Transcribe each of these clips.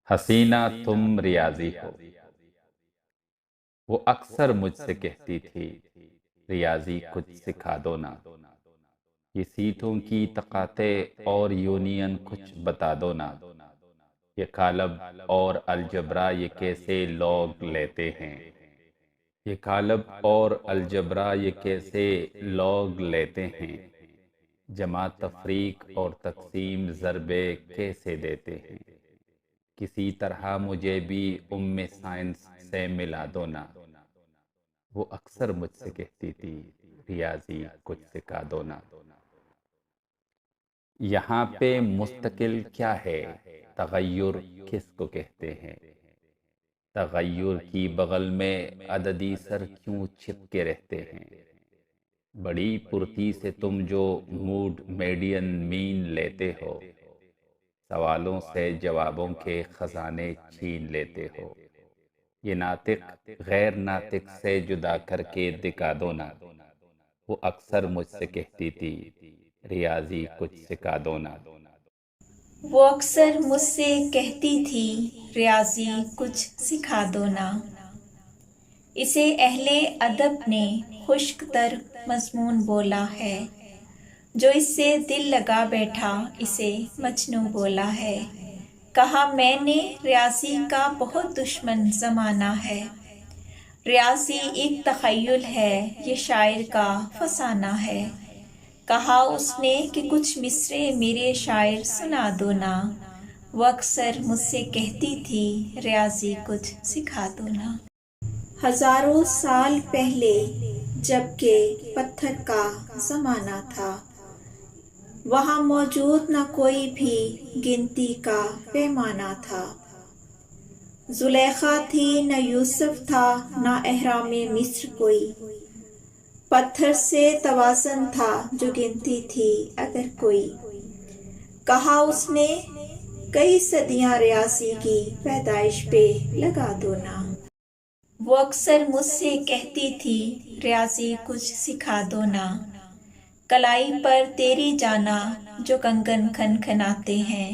حسینہ تم ریاضی ہو۔ وہ اکثر مجھ سے کہتی تھی ریاضی کچھ سکھا دو نا، یہ سیٹوں کی تقاطع اور یونین کچھ بتا دو نا، یہ کالب اور الجبرا یہ کیسے لوگ لیتے ہیں، یہ کالب اور الجبرا یہ کیسے لوگ لیتے ہیں، جمع تفریق اور تقسیم ضربے کیسے دیتے ہیں، کسی طرح مجھے بھی سائنس سے ملا دو نا، وہ اکثر مجھ سے کہتی تھی ریاضی کچھ سکھا دو نا۔ یہاں پہ مستقل کیا ہے، تغیر کس کو کہتے ہیں، تغیر کی بغل میں عددی سر کیوں چھپ کے رہتے ہیں، بڑی پرتی سے تم جو موڈ میڈین مین لیتے ہو، سوالوں سے جوابوں کے خزانے چھین لیتے ہو، یہ ناطق غیر ناطق سے جدا کر کے دکھا دو نا، وہ اکثر مجھ سے کہتی تھی ریاضی کچھ سکھا دو نا۔ وہ اکثر مجھ سے کہتی تھی ریاضی کچھ سکھا دو نا۔ اسے اہل ادب نے خشک تر مضمون بولا ہے، جو اس سے دل لگا بیٹھا اسے مجنوں بولا ہے۔ کہا میں نے ریاضی کا بہت دشمن زمانہ ہے، ریاضی ایک تخیل ہے یہ شاعر کا فسانہ ہے۔ کہا اس نے کہ کچھ مصرے میرے شاعر سنا دو نا، وہ اکثر مجھ سے کہتی تھی ریاضی کچھ سکھا دو نا۔ ہزاروں سال پہلے جب کہ پتھر کا زمانہ تھا، وہاں موجود نہ کوئی بھی گنتی کا پیمانہ تھا، زلیخا تھی نہ یوسف تھا نہ اہرام مصر کوئی، پتھر سے توازن تھا جو گنتی تھی اگر کوئی۔ کہا اس نے کئی صدیاں ریاضی کی پیدائش پہ لگا دو نا، وہ اکثر مجھ سے کہتی تھی ریاضی کچھ سکھا دو نا۔ کلائی پر تیری جانا جو کنگن کھن کھناتے ہیں،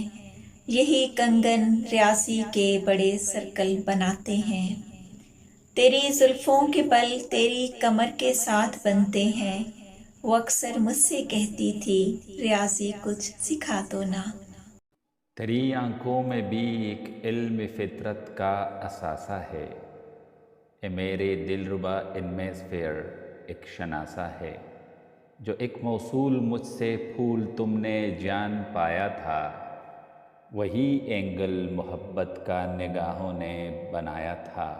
یہی کنگن ریاضی کے بڑے سرکل بناتے ہیں، تیری زلفوں کے بل تیری کمر کے ساتھ بنتے ہیں، وہ اکثر مجھ سے کہتی تھی ریاضی کچھ سکھا دو نا۔ تیری آنکھوں میں بھی ایک علم فطرت کا اثاثہ ہے، اے میرے دلربا ان میں فیر ایک شناسہ ہے، جو ایک موصول مجھ سے پھول تم نے جان پایا تھا، وہی اینگل محبت کا نگاہوں نے بنایا تھا۔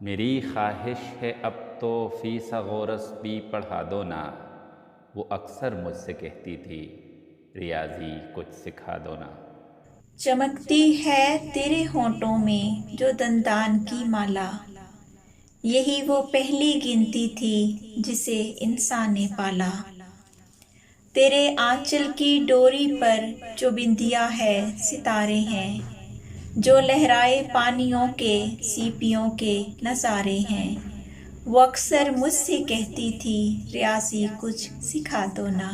میری خواہش ہے اب تو فیس غورس بھی پڑھا دو نا، وہ اکثر مجھ سے کہتی تھی ریاضی کچھ سکھا دو نا۔ چمکتی ہے تیرے ہونٹوں میں جو دندان کی مالا، یہی وہ پہلی گنتی تھی جسے انسان نے پالا، تیرے آنچل کی ڈوری پر جو بندیا ہے ستارے ہیں، جو لہرائے پانیوں کے سیپیوں کے نظارے ہیں، وہ اکثر مجھ سے کہتی تھی ریاضی کچھ سکھا دو نا۔